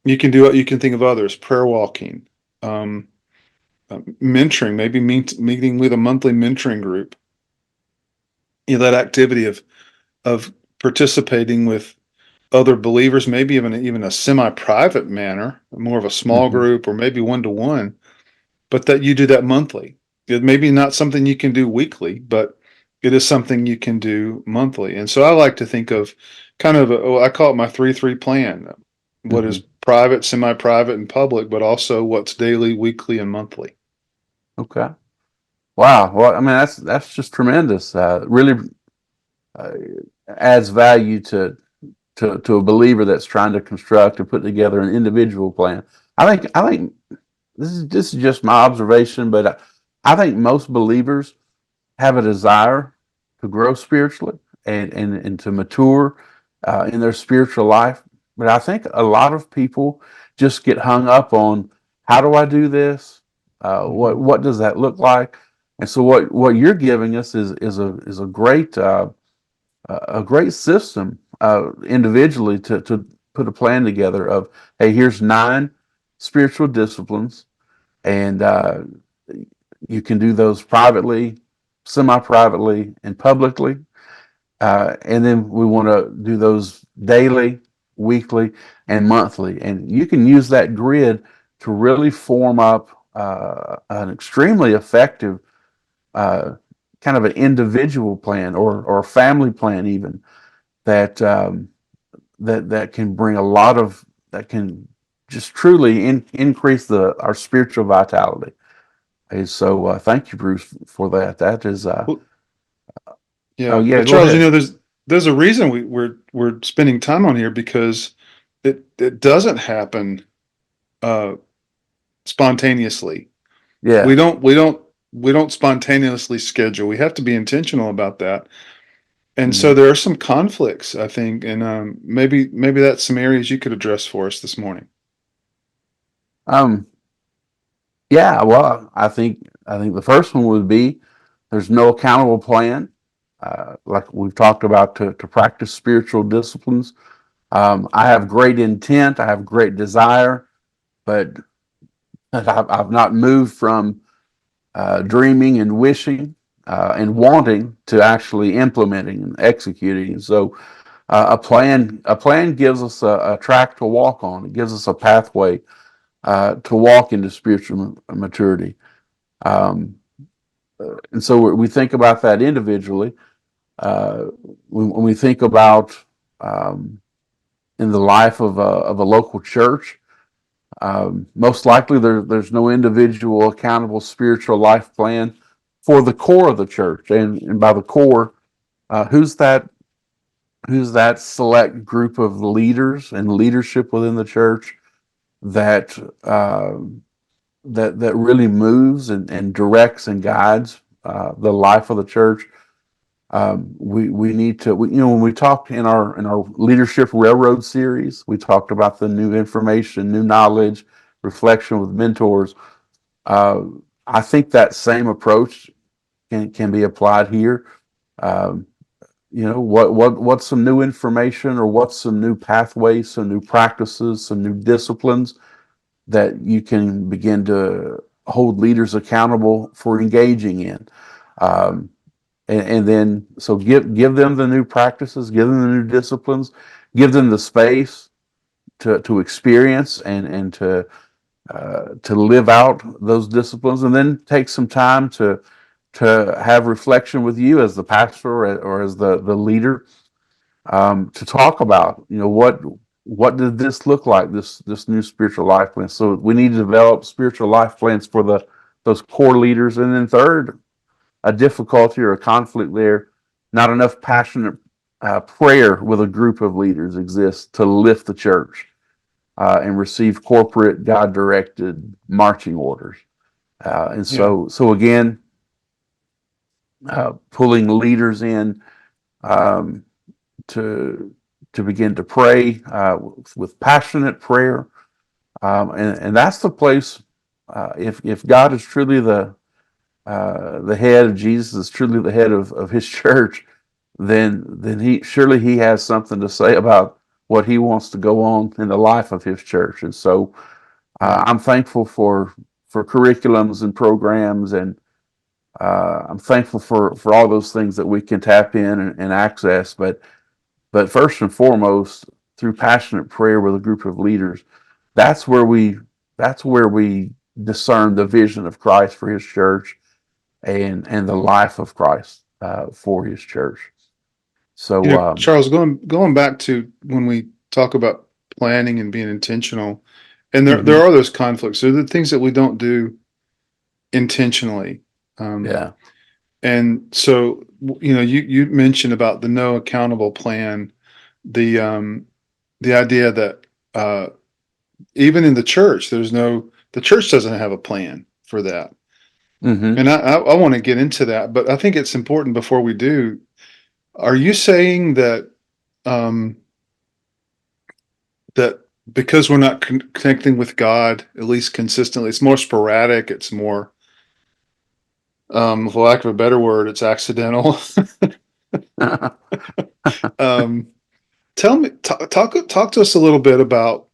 You can think of others, prayer walking, um, mentoring, maybe meeting with a monthly mentoring group. That activity of participating with other believers, maybe even a semi-private manner, more of a small Hmm. group, or maybe one-to-one, but that you do that monthly. It may be not something you can do weekly, but it is something you can do monthly. And so I like to think of kind of I call it my 3-3 plan. What is Hmm. private, semi-private, and public, but also what's daily, weekly, and monthly. Okay. Wow. Well, I mean, that's just tremendous. Really uh, adds value to a believer that's trying to construct or put together an individual plan. I think this is just my observation, but I think most believers have a desire to grow spiritually and to mature in their spiritual life. But I think a lot of people just get hung up on how do I do this? What Mhm. what does that look like? And so what you're giving us is a great system individually to put a plan together of, hey, here's 9 spiritual disciplines, and you can do those privately, semi-privately, and publicly. And then we want to do those daily, weekly, and monthly. And you can use that grid to really form up an extremely effective uh, kind of an individual plan or a family plan even that that can bring a lot of that can just truly increase our spiritual vitality. And so thank you, Bruce, for that. That is Well, oh yeah, yeah, but go Charles, ahead. there's a reason we're spending time on here, because it doesn't happen uh, spontaneously. We Yeah. don't we don't we don't spontaneously schedule. We have to be intentional about that. And so Mhm. there are some conflicts, I think, and maybe that's some areas you could address for us this morning. Um, yeah, well, I think the first one would be there's no accountable plan, like we've talked about to practice spiritual disciplines. I have great intent, I have great desire, but I've not moved from dreaming and wishing and wanting to actually implementing and executing. And so, a plan gives us a track to walk on. It gives us a pathway to walk into spiritual maturity. Um, and so we think about that individually. uh, when we think about um, in the life of a local church, most likely there's no individual accountable spiritual life plan for the core of the church, and by the core, who's that select group of leaders and leadership within the church that that really moves and directs and guides the life of the church. We need to, when we talked in our leadership railroad series, we talked about the new information, new knowledge, reflection with mentors. Uh, I think that same approach can be applied here. Um, what's some new information, or what's some new pathways, some new practices, some new disciplines that you can begin to hold leaders accountable for engaging in. Um, and then so give them the new practices, give them the new disciplines, give them the space to experience and to live out those disciplines, and then take some time to have reflection with you as the pastor, or as the leader, to talk about, what did this look like, this new spiritual life plan. So we need to develop spiritual life plans for those core leaders. And then third, a difficulty or a conflict there, not enough passionate prayer with a group of leaders exists to lift the church and receive corporate God directed marching orders. And Yeah. so again, pulling leaders in, um, to begin to pray with passionate prayer, and that's the place. If God is truly the head of Jesus, is truly the head of His church, then he has something to say about what He wants to go on in the life of His church. And so I'm thankful for curriculums and programs, and I'm thankful for all those things that we can tap in and access. But first and foremost, through passionate prayer with a group of leaders, that's where we that's where we discern the vision of Christ for His church, and the life of Christ for His church. So Charles, going back to when we talk about planning and being intentional, and there mhm, are those conflicts. There are the things that we don't do intentionally. Um, yeah, and so, you mentioned about the no accountable plan, the idea that even in the church, the church doesn't have a plan for that. hmm And I want to get into that, but I think it's important before we do. Are you saying that um, that because we're not connecting with God, at least consistently, it's more sporadic, it's more, for lack of a better word, it's accidental? um, Tell me, talk to us a little bit about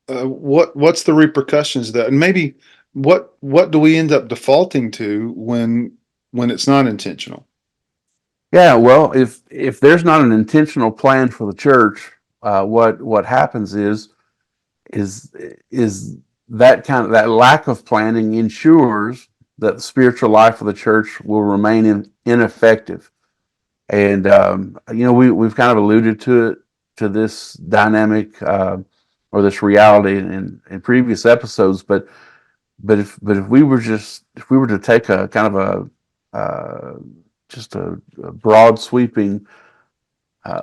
what's the repercussions of that, and maybe what do we end up defaulting to when it's not intentional? yeah. Well, if there's not an intentional plan for the church, what happens is is that lack of planning ensures that the spiritual life of the church will remain ineffective. And we've kind of alluded to this dynamic, or this reality in previous episodes. But if we were to take a kind of just a broad sweeping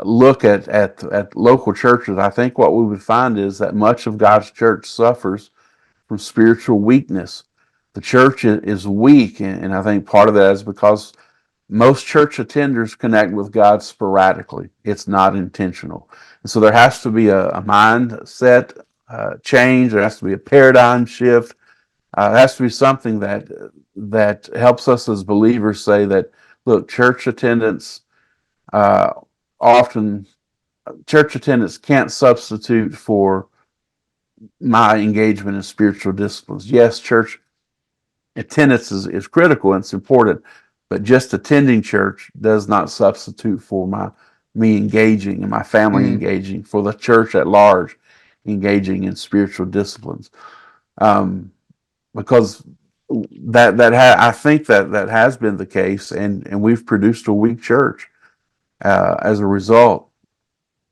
look at local churches, I think what we would find is that much of God's church suffers from spiritual weakness. The church is weak, and I think part of that is because most church attenders connect with God sporadically. It's not intentional. And so there has to be a mindset change. There has to be a paradigm shift. It has to be something that helps us as believers say that, look, uh, often church attendance can't substitute for my engagement in spiritual disciplines. Yes, church attendance is critical and it's important, but just attending church does not substitute for me engaging and my family Mm, engaging, for the church at large engaging in spiritual disciplines. Um, because I think that has been the case, and we've produced a weak church. as a result.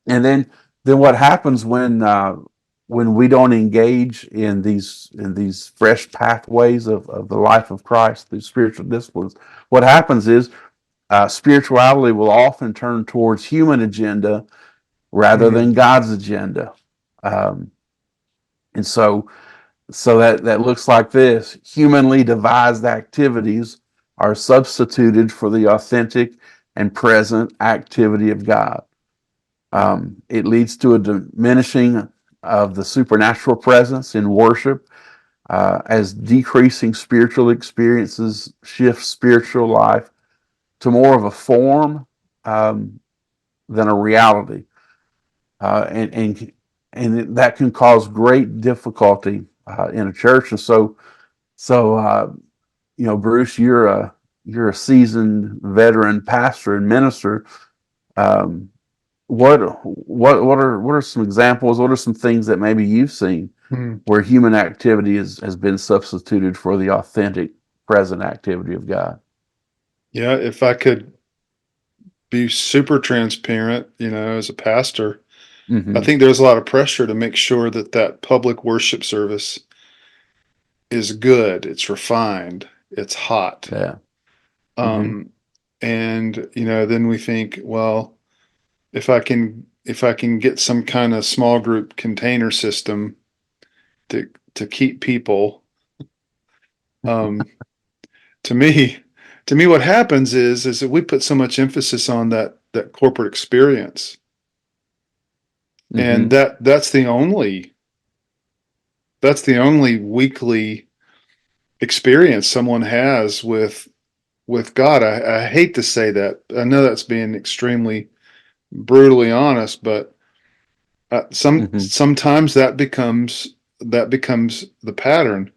And then what happens when we don't engage in these fresh pathways of the life of Christ through spiritual disciplines? What happens is spirituality will often turn towards human agenda rather Mhm. than God's agenda. Um, and so that looks like this: humanly devised activities are substituted for the authentic and present activity of God. It leads to a diminishing of the supernatural presence in worship as decreasing spiritual experiences shift spiritual life to more of a form um, than a reality. And that can cause great difficulty in a church. And so Bruce, you're a seasoned veteran pastor and minister. Um, what are some examples? What are some things that maybe you've seen Hmm. where human activity has been substituted for the authentic present activity of God? Yeah, if I could be super transparent, as a pastor, I Mm-hmm. think there's a lot of pressure to make sure that that public worship service is good, it's refined, it's hot. Yeah. Mm-hmm. Um, and then we think, well, if I can get some kind of small group container system to keep people, um, to me, what happens is that we put so much emphasis on that corporate experience, and Mm-hmm. that's the only weekly experience someone has with God. I hate to say that. I know that's being extremely brutally honest, but Mm-hmm. sometimes that becomes the pattern.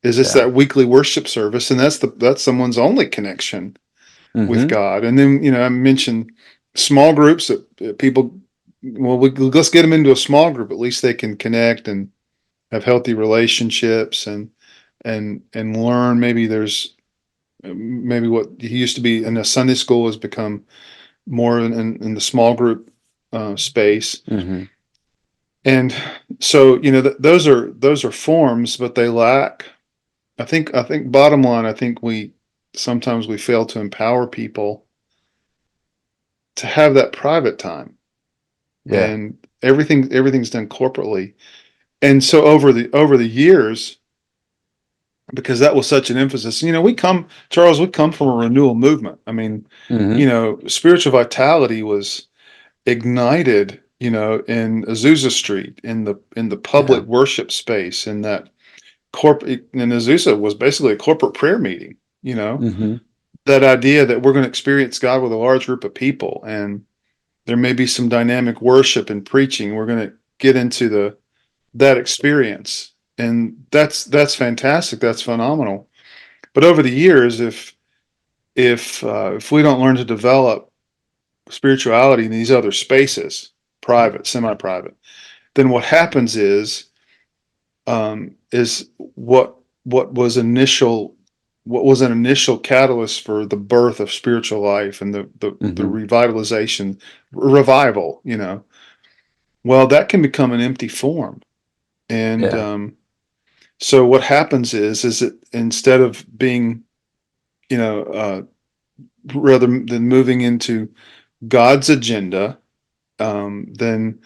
Is this Yeah. that weekly worship service, and that's someone's only connection with Mm-hmm. God. And then I mentioned small groups that people. Well, let's get them into a small group. At least they can connect and have healthy relationships and learn. Maybe what used to be in a Sunday school has become more in the small group space. Mm-hmm. And so those are forms, but they lack. I think bottom line, I think we sometimes we fail to empower people to have that private time, Yeah. and everything's done corporately. And so over the years, because that was such an emphasis, we come from a renewal movement. I mean, Mm-hmm. spiritual vitality was ignited, in Azusa Street, in the Yeah. public worship space, in that corporate. And Azusa was basically a corporate prayer meeting. Mm-hmm. That idea that we're going to experience God with a large group of people, and there may be some dynamic worship and preaching. We're going to get into that experience, and that's fantastic. That's phenomenal. But over the years, if we don't learn to develop spirituality in these other spaces, private, semi-private, then what happens is what was an initial catalyst for the birth of spiritual life and the Mm-hmm. revitalization, revival. Well, that can become an empty form, and Yeah. so what happens is that instead of being, you know, uh, rather than moving into God's agenda, then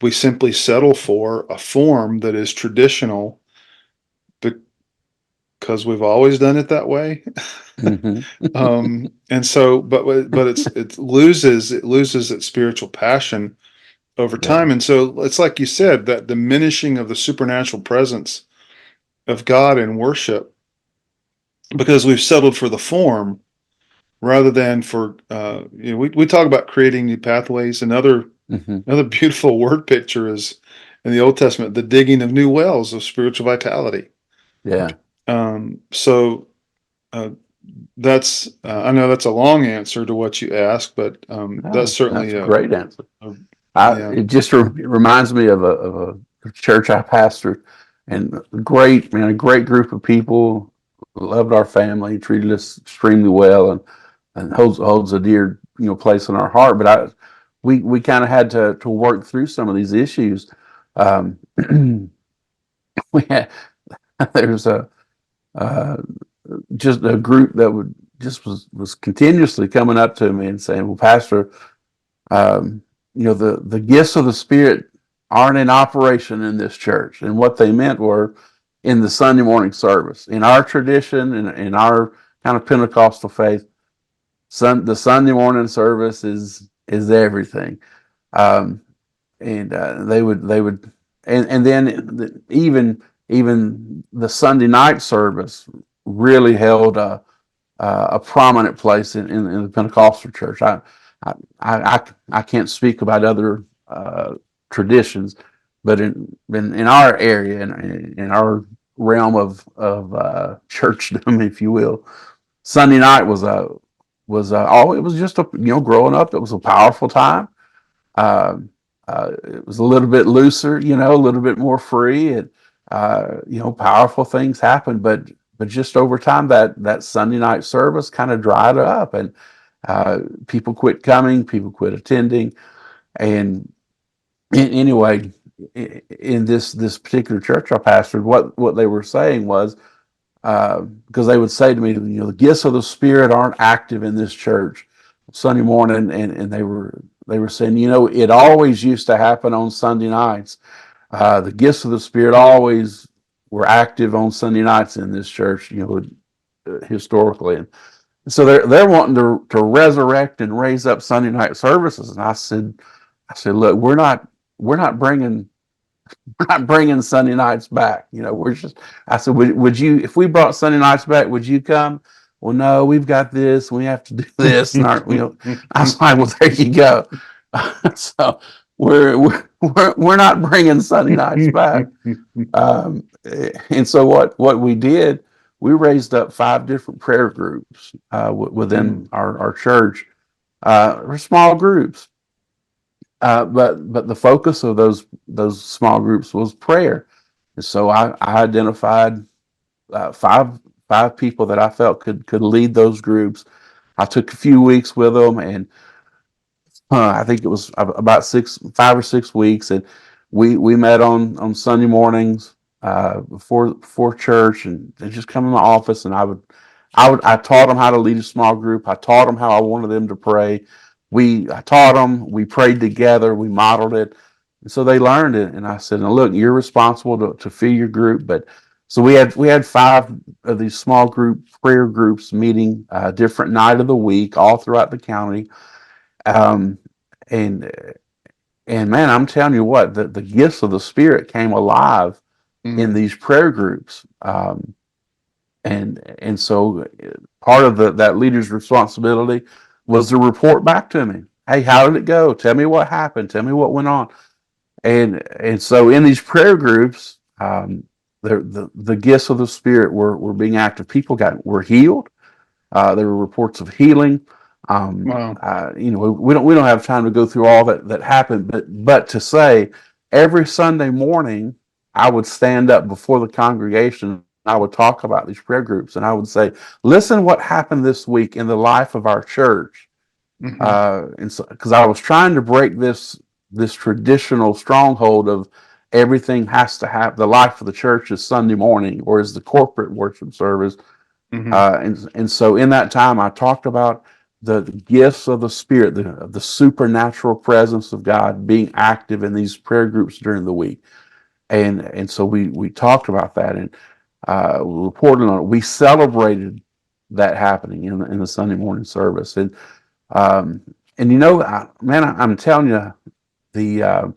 we simply settle for a form that is traditional because we've always done it that way. Mm-hmm. And so, but it loses its spiritual passion over Yeah. time. And so it's like you said, that diminishing of the supernatural presence of God in worship, because we've settled for the form rather than for, we talk about creating new pathways. Mm-hmm. Another beautiful word picture is in the Old Testament, the digging of new wells of spiritual vitality. Yeah. So uh, I know that's a long answer to what you asked, but that's No, certainly that's a great answer. a yeah. It just reminds me of a church I pastored, and great man, a great group of people, loved our family, treated us extremely well, and holds a dear place in our heart. But we kind of had to work through some of these issues. Um, we had there's a just a group that was continuously coming up to me and saying, "Well, Pastor, the gifts of the Spirit aren't in operation in this church." And what they meant were in the Sunday morning service. In our tradition, in our kind of Pentecostal faith, the Sunday morning service is everything. Um, and they would, and then even the Sunday night service really held a prominent place in the Pentecostal church. I can't speak about other traditions, but in our area, in our realm of churchdom, if you will, Sunday night was it was just growing up, it was a powerful time. It was a little bit looser, a little bit more free, and powerful things happened. But just over time, that Sunday night service kind of dried up, and people quit coming, people quit attending, and anyway, in this particular church I pastored, what they were saying was, because they would say to me, the gifts of the Spirit aren't active in this church Sunday morning, and they were saying, it always used to happen on Sunday nights. The gifts of the Spirit always were active on Sunday nights in this church, historically, and so they're wanting to resurrect and raise up Sunday night services. And I said, look, we're not bringing Sunday nights back. I said, would you, if we brought Sunday nights back, would you come? Well, no, we've got this, we have to do this. And I was like, well, there you go. So we're not bringing Sunday nights back. And so what we did, we raised up 5 different prayer groups within our church. We're small groups. But the focus of those small groups was prayer, and so I identified 5 people that I felt could lead those groups. I took a few weeks with them, and I think it was about 5 or 6 weeks, and we met on Sunday mornings before church, and they just come in my office, and I taught them how to lead a small group. I taught them how I wanted them to pray. I taught them, we prayed together, we modeled it. And so they learned it. And I said, now look, you're responsible to feed your group. But so we had 5 of these small group prayer groups meeting different night of the week, all throughout the county. And man, I'm telling you what, the gifts of the Spirit came alive in these prayer groups. And so part of that leader's responsibility was to report back to me. Hey, how did it go? Tell me what happened. Tell me what went on. And so in these prayer groups, the gifts of the Spirit were being active. People were healed. There were reports of healing. Wow. We don't have time to go through all that happened, but to say every Sunday morning I would stand up before the congregation. I would talk about these prayer groups, and I would say, listen what happened this week in the life of our church. And so, because I was trying to break this traditional stronghold of everything has to happen. The life of the church is Sunday morning, or is the corporate worship service. And so in that time, I talked about the gifts of the Spirit, the supernatural presence of God being active in these prayer groups during the week. And so we talked about that, and reported on it. We celebrated that happening in the Sunday morning service, and man, I'm telling you, the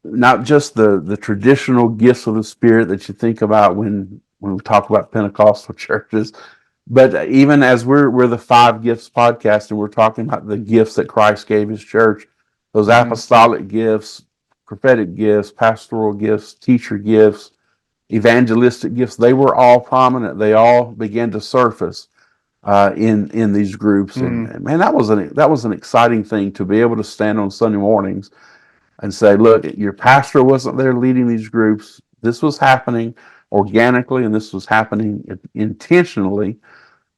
not just the traditional gifts of the Spirit that you think about when we talk about Pentecostal churches, but even as we're the 5 Gifts podcast, and we're talking about the gifts that Christ gave His church, those apostolic gifts, prophetic gifts, pastoral gifts, teacher gifts, evangelistic gifts, they were all prominent. They all began to surface in these groups. And man, that was an exciting thing to be able to stand on Sunday mornings and say, look, your pastor wasn't there leading these groups. This was happening organically, and this was happening intentionally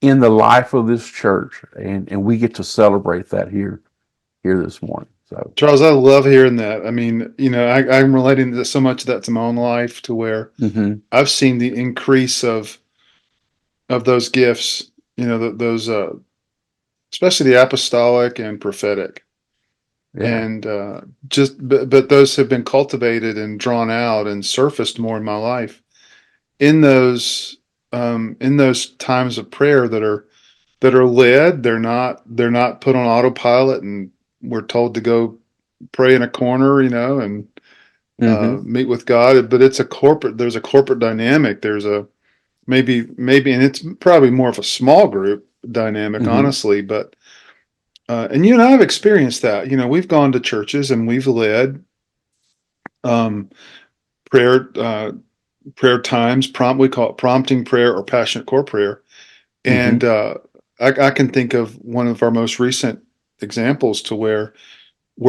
in the life of this church, and we get to celebrate that here this morning. So, Charles, I love hearing that. I mean, I'm relating to so much of that to my own life, to where mhm, I've seen the increase of those gifts, those especially the apostolic and prophetic. yeah, And but those have been cultivated and drawn out and surfaced more in my life in those times of prayer that are led. They're not put on autopilot and we're told to go pray in a corner, and mhm, meet with God. But there's a corporate dynamic. There's a maybe, and it's probably more of a small group dynamic, mhm, honestly. But and you and I have experienced that. We've gone to churches and we've led um, prayer prayer times. We call it prompting prayer or passionate core prayer. And mhm, I can think of one of our most recent examples to where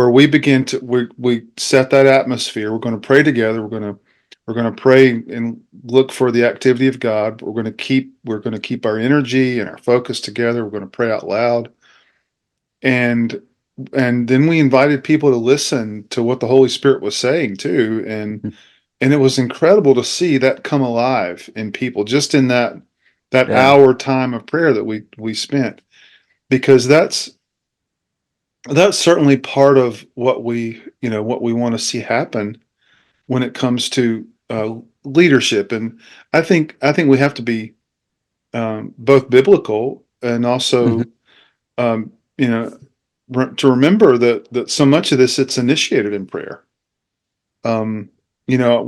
we begin to we set that atmosphere. We're going to pray together. We're going to pray and look for the activity of God. We're going to keep our energy and our focus together. We're going to pray out loud. And then we invited people to listen to what the Holy Spirit was saying too. And it was incredible to see that come alive in people just in that yeah, hour time of prayer that we spent, because that's certainly part of what we want to see happen when it comes to leadership. And I think we have to be both biblical and mhm, also um, you know to remember that so much of this, it's initiated in prayer. um,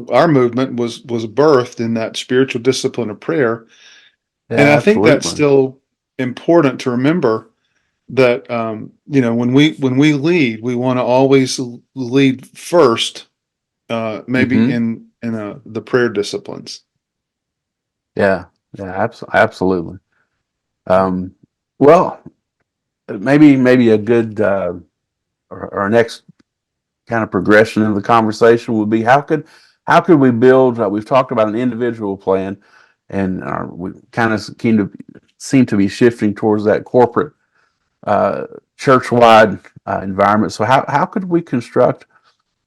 our movement was birthed in that spiritual discipline of prayer. And yeah, I think that's absolutely, still important to remember, that when we lead, we want to always lead first, maybe mhm, in the prayer disciplines. yeah, yeah, absolutely. Um, well, maybe a good or our next kind of progression in the conversation would be how could we build? We've talked about an individual plan, and we kind of seem to be shifting towards that corporate, uh, church-wide environment. So how could we construct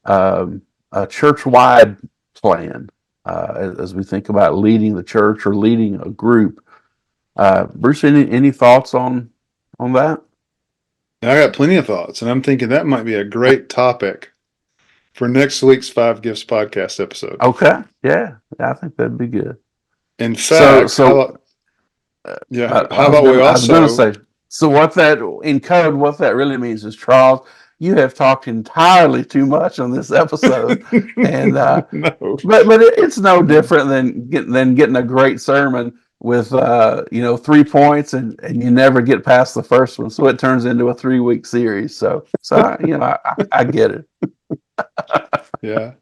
a church-wide plan as we think about leading the church or leading a group? Bruce, any thoughts on that? Now, I got plenty of thoughts, and I'm thinking that might be a great topic for next week's Five Gifts podcast episode. Okay, yeah, I think that'd be good. In So fact, how so about yeah? How I was about we gonna I was gonna also? say, so what that in code, what that really means is, Charles, you have talked entirely too much on this episode, and No. it's no different than getting a great sermon with 3 points, and you never get past the first one, so it turns into a 3-week series. So I get it. Yeah.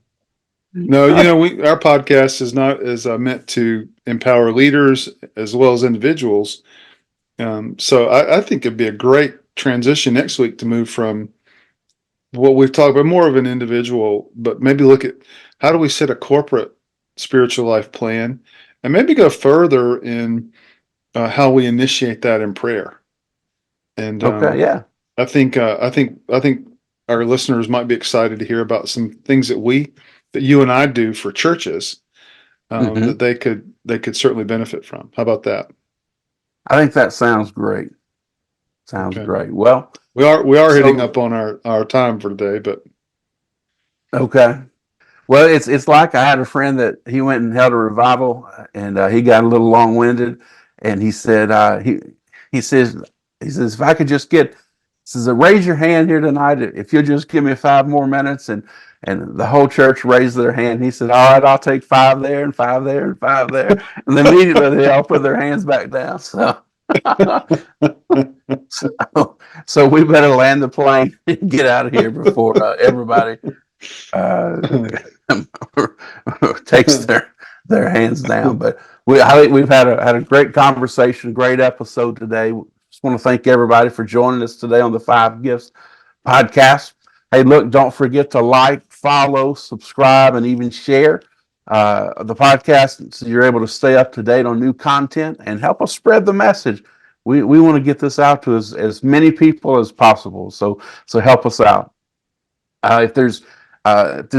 No, our podcast is meant to empower leaders as well as individuals. So I think it'd be a great transition next week to move from what we've talked about, more of an individual, but maybe look at how do we set a corporate spiritual life plan, and maybe go further in how we initiate that in prayer. And Okay, yeah. I think our listeners might be excited to hear about some things that you and I do for churches, that Hmm. they could certainly benefit from. How about that? I think that sounds great. Sounds Okay. great. Well, We are hitting up so on our time for today, but okay. Well, it's like I had a friend that he went and held a revival, and he got a little long winded, and he said he says if I could just get, says, raise your hand here tonight if you'll just give me 5 more minutes, and the whole church raised their hand. He said, all right, I'll take 5 there and 5 there and 5 there, and then immediately they all put their hands back down. So so we better land the plane and get out of here before everybody uh, takes their hands down. But I think we've had a great conversation, great episode today. Just want to thank everybody for joining us today on the Five Gifts podcast. Hey, look, don't forget to like, follow, subscribe, and even share the podcast so you're able to stay up to date on new content and help us spread the message. we want to get this out to as many people as possible. So help us out. If there's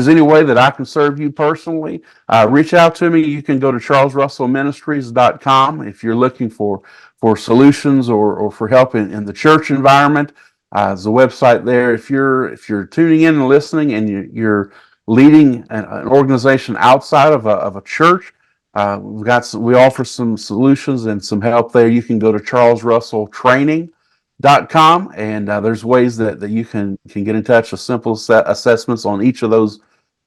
any way that I can serve you personally, reach out to me. You can go to charlesrussellministries.com if you're looking for solutions or for help in the church environment. There's a website there. If you're tuning in and listening and you're leading an organization outside of a church, we offer some solutions and some help there. You can go to charlesrusselltraining.com, and there's ways that you can get in touch with simple assessments on each of those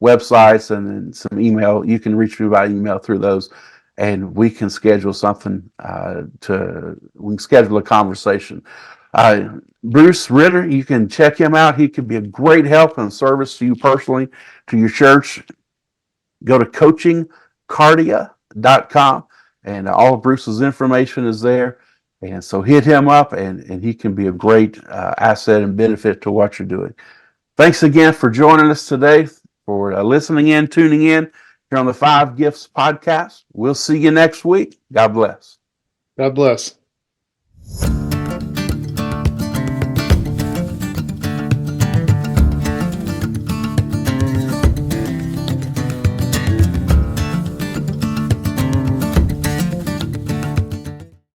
websites, and then some email. You can reach me by email through those, and we can schedule something we can schedule a conversation. Bruce Ritter, you can check him out. He could be a great help and service to you personally, to your church. Go to coachingcardia.com, and all of Bruce's information is there. And so hit him up, and he can be a great asset and benefit to what you're doing. Thanks again for joining us today, for listening in, tuning in here on the 5 Gifts podcast. We'll see you next week. God bless. God bless.